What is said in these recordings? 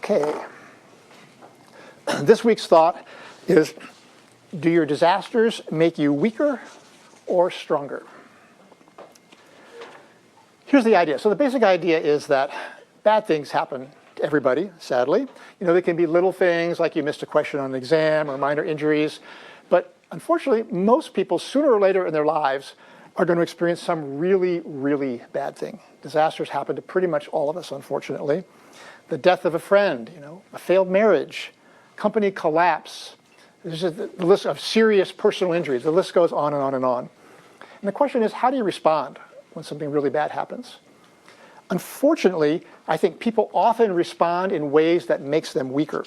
Okay. This week's thought is, do your disasters make you weaker or stronger? Here's the idea. So the basic idea is that bad things happen to everybody, sadly. They can be little things like you missed a question on an exam or minor injuries. But unfortunately, most people sooner or later in their lives are going to experience some really, really bad thing. Disasters happen to pretty much all of us, unfortunately. The death of a friend, a failed marriage, company collapse. There's just the list of serious personal injuries. The list goes on and on and on. And the question is, how do you respond when something really bad happens? Unfortunately, I think people often respond in ways that makes them weaker.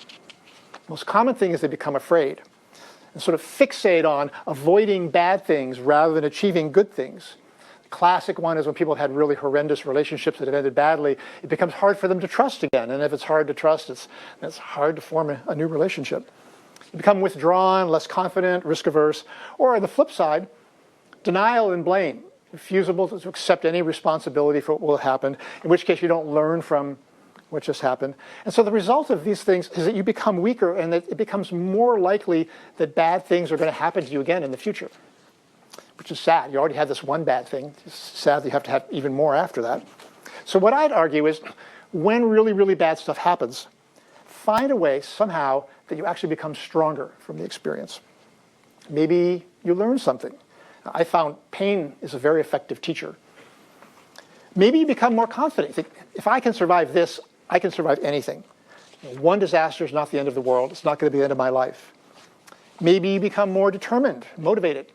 The most common thing is they become afraid and sort of fixate on avoiding bad things rather than achieving good things. The classic one is when people have had really horrendous relationships that have ended badly, it becomes hard for them to trust again. And if it's hard to trust, it's hard to form a new relationship. You become withdrawn, less confident, risk-averse. Or on the flip side, denial and blame. Refusable to accept any responsibility for what will happen, in which case you don't learn from what just happened. And so the result of these things is that you become weaker and that it becomes more likely that bad things are going to happen to you again in the future, which is sad. You already had this one bad thing. It's sad that you have to have even more after that. So what I'd argue is when really, really bad stuff happens, find a way somehow that you actually become stronger from the experience. Maybe you learn something. I found pain is a very effective teacher. Maybe you become more confident. You think, if I can survive this, I can survive anything. One disaster is not the end of the world. It's not going to be the end of my life. Maybe you become more determined, motivated,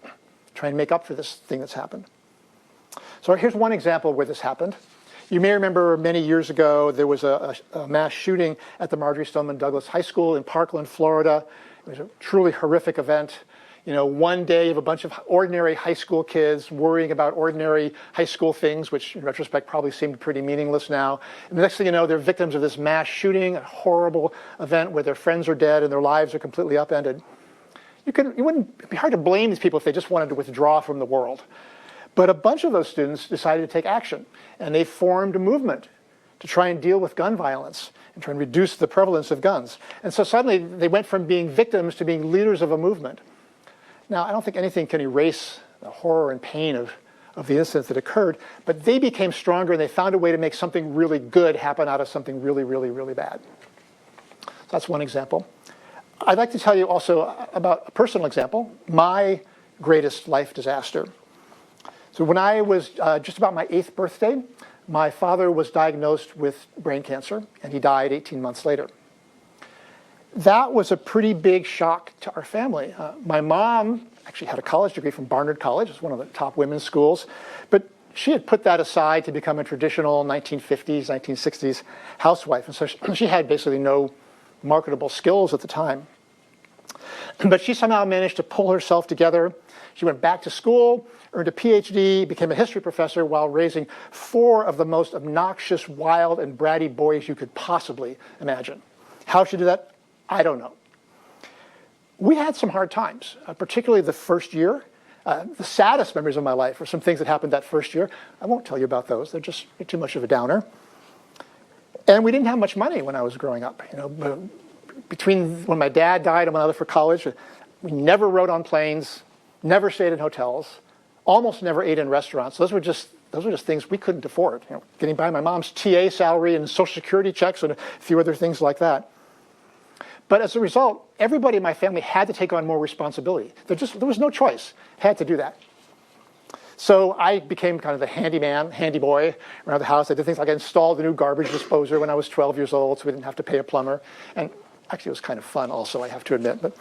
try and make up for this thing that's happened. So here's one example where this happened. You may remember many years ago, there was a mass shooting at the Marjory Stoneman Douglas High School in Parkland, Florida. It was a truly horrific event. One day of a bunch of ordinary high school kids worrying about ordinary high school things, which in retrospect probably seemed pretty meaningless now. And the next thing you know, they're victims of this mass shooting, a horrible event where their friends are dead and their lives are completely upended. It'd be hard to blame these people if they just wanted to withdraw from the world. But a bunch of those students decided to take action, and they formed a movement to try and deal with gun violence and try and reduce the prevalence of guns. And so suddenly they went from being victims to being leaders of a movement. Now, I don't think anything can erase the horror and pain of the incident that occurred, but they became stronger and they found a way to make something really good happen out of something really, really, really bad. So that's one example. I'd like to tell you also about a personal example, my greatest life disaster. So when I was just about my 8th birthday, my father was diagnosed with brain cancer, and he died 18 months later. That was a pretty big shock to our family. My mom actually had a college degree from Barnard College. It's one of the top women's schools. But she had put that aside to become a traditional 1950s, 1960s housewife. And so she had basically no marketable skills at the time. But she somehow managed to pull herself together. She went back to school, earned a PhD, became a history professor while raising 4 of the most obnoxious, wild, and bratty boys you could possibly imagine. How she did that? I don't know. We had some hard times, particularly the first year. The saddest memories of my life are some things that happened that first year. I won't tell you about those. They're just too much of a downer. And we didn't have much money when I was growing up. Between when my dad died and when I left for college, we never rode on planes, never stayed in hotels, almost never ate in restaurants. Those were just things we couldn't afford. Getting by my mom's TA salary and Social Security checks and a few other things like that. But as a result, everybody in my family had to take on more responsibility. There was no choice. Had to do that. So I became kind of the handy boy around the house. I did things like I installed a new garbage disposer when I was 12 years old, so we didn't have to pay a plumber. And actually, it was kind of fun also, I have to admit.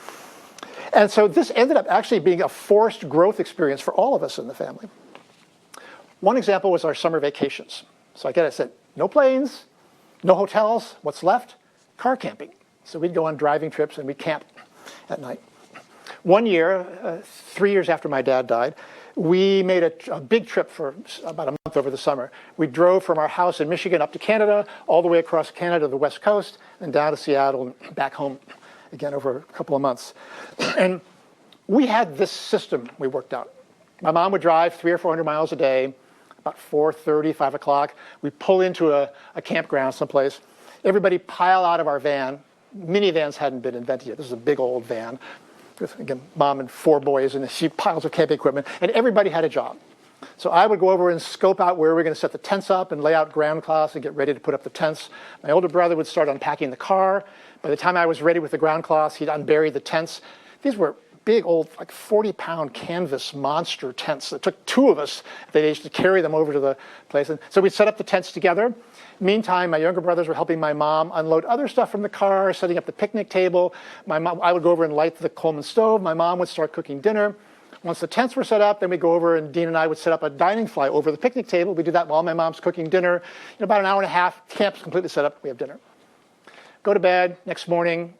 And so this ended up actually being a forced growth experience for all of us in the family. One example was our summer vacations. So again, I said, no planes, no hotels. What's left? Car camping. So we'd go on driving trips and we'd camp at night. One year, 3 years after my dad died, we made a big trip for about a month over the summer. We drove from our house in Michigan up to Canada, all the way across Canada to the West Coast, and down to Seattle and back home again over a couple of months. And we had this system we worked out. My mom would drive 300 or 400 miles a day, about 4:30, 5 o'clock. We'd pull into a campground someplace. Everybody pile out of our van. Minivans hadn't been invented yet. This is a big old van with, again, mom and 4 boys and piles of camping equipment, and everybody had a job. So I would go over and scope out where we're going to set the tents up and lay out ground cloths and get ready to put up the tents. My older brother would start unpacking the car. By the time I was ready with the ground cloths, he'd unbury the tents. These were big old, like 40-pound canvas monster tents. It took 2 of us at that age to carry them over to the place. And so we'd set up the tents together. Meantime, my younger brothers were helping my mom unload other stuff from the car, setting up the picnic table. I would go over and light the Coleman stove. My mom would start cooking dinner. Once the tents were set up, then we'd go over and Dean and I would set up a dining fly over the picnic table. We'd do that while my mom's cooking dinner. In about an hour and a half, camp's completely set up. We have dinner. Go to bed. Next morning,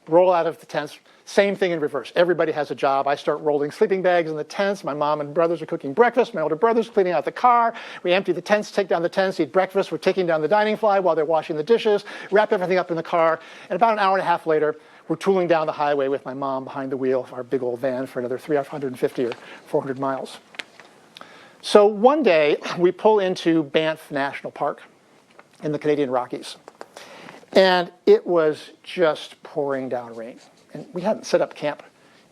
roll out of the tents. Same thing in reverse. Everybody has a job. I start rolling sleeping bags in the tents. My mom and brothers are cooking breakfast. My older brother's cleaning out the car. We empty the tents, take down the tents, eat breakfast. We're taking down the dining fly while they're washing the dishes, wrap everything up in the car. And about an hour and a half later, we're tooling down the highway with my mom behind the wheel of our big old van for another 350 or 400 miles. So one day, we pull into Banff National Park in the Canadian Rockies. And it was just pouring down rain. And we hadn't set up camp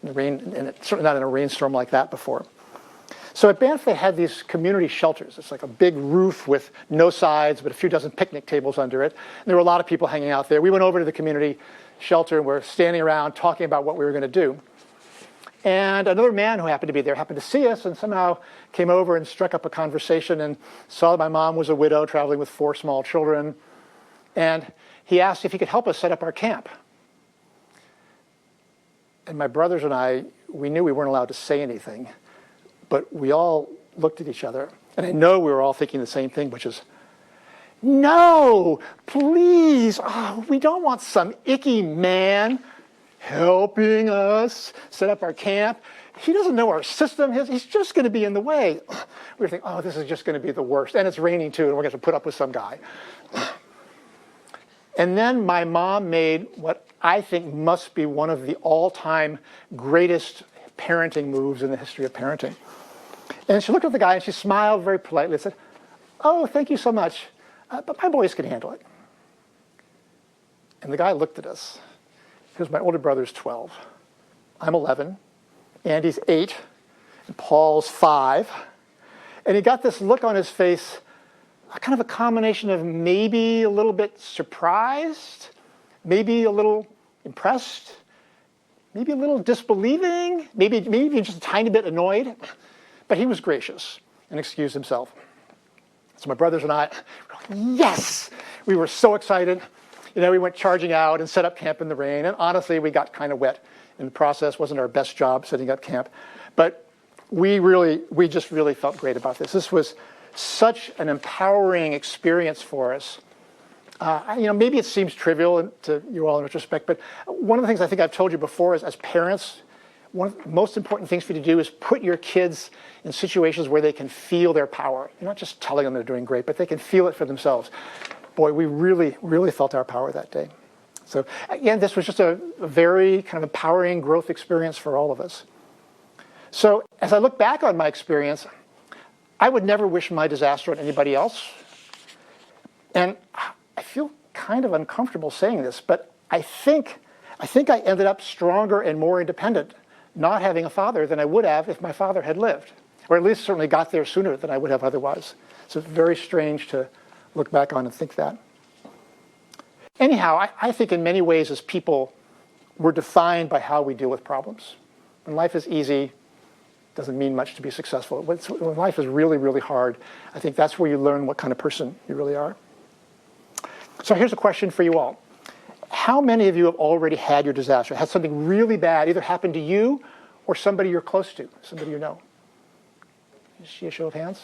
in the rain, and certainly not in a rainstorm like that before. So at Banff, they had these community shelters. It's like a big roof with no sides, but a few dozen picnic tables under it. And there were a lot of people hanging out there. We went over to the community shelter, and we're standing around talking about what we were going to do. And another man who happened to be there happened to see us and somehow came over and struck up a conversation and saw that my mom was a widow traveling with 4 small children. And he asked if he could help us set up our camp. And my brothers and I, we knew we weren't allowed to say anything, but we all looked at each other. And I know we were all thinking the same thing, which is, no, please, we don't want some icky man helping us set up our camp. He doesn't know our system. He's just going to be in the way. We were thinking, oh, this is just going to be the worst. And it's raining too, and we're going to have to put up with some guy. And then my mom made what I think must be one of the all-time greatest parenting moves in the history of parenting. And she looked at the guy and she smiled very politely and said, oh, thank you so much, but my boys can handle it. And the guy looked at us, because my older brother's 12. I'm 11, Andy's 8, and Paul's 5. And he got this look on his face, kind of a combination of maybe a little bit surprised, maybe a little impressed, maybe a little disbelieving, maybe just a tiny bit annoyed. But he was gracious and excused himself. So my brothers and I, yes! We were so excited. You know, we went charging out and set up camp in the rain. And honestly, we got kind of wet in the process. Wasn't our best job setting up camp. But we just really felt great about this. This was such an empowering experience for us. Maybe it seems trivial to you all in retrospect, but one of the things I think I've told you before is, as parents, one of the most important things for you to do is put your kids in situations where they can feel their power. You're not just telling them they're doing great, but they can feel it for themselves. Boy, we really, really felt our power that day. So again, this was just a very kind of empowering growth experience for all of us. So as I look back on my experience, I would never wish my disaster on anybody else. And I feel kind of uncomfortable saying this, but I think I ended up stronger and more independent not having a father than I would have if my father had lived, or at least certainly got there sooner than I would have otherwise. So it's very strange to look back on and think that. Anyhow, I think in many ways as people, we're defined by how we deal with problems. When life is easy, doesn't mean much to be successful. When life is really, really hard, I think that's where you learn what kind of person you really are. So here's a question for you all. How many of you have already had your disaster, had something really bad either happen to you or somebody you're close to, somebody you know? You see a show of hands?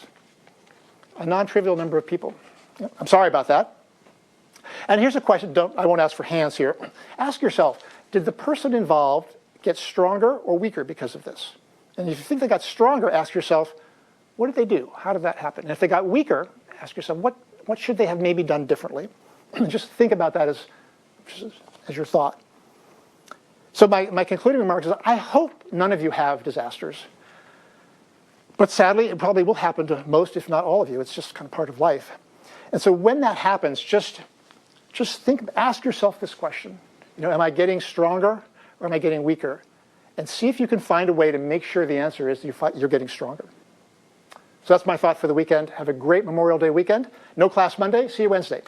A non-trivial number of people. Yeah, I'm sorry about that. And here's a question, I won't ask for hands here. Ask yourself, did the person involved get stronger or weaker because of this? And if you think they got stronger, ask yourself, what did they do? How did that happen? And if they got weaker, ask yourself, what should they have maybe done differently? Just think about that as your thought. So my concluding remarks is, I hope none of you have disasters. But sadly, it probably will happen to most, if not all of you. It's just kind of part of life. And so when that happens, just just ask yourself this question. Am I getting stronger or am I getting weaker? And see if you can find a way to make sure the answer is you're getting stronger. So that's my thought for the weekend. Have a great Memorial Day weekend. No class Monday. See you Wednesday.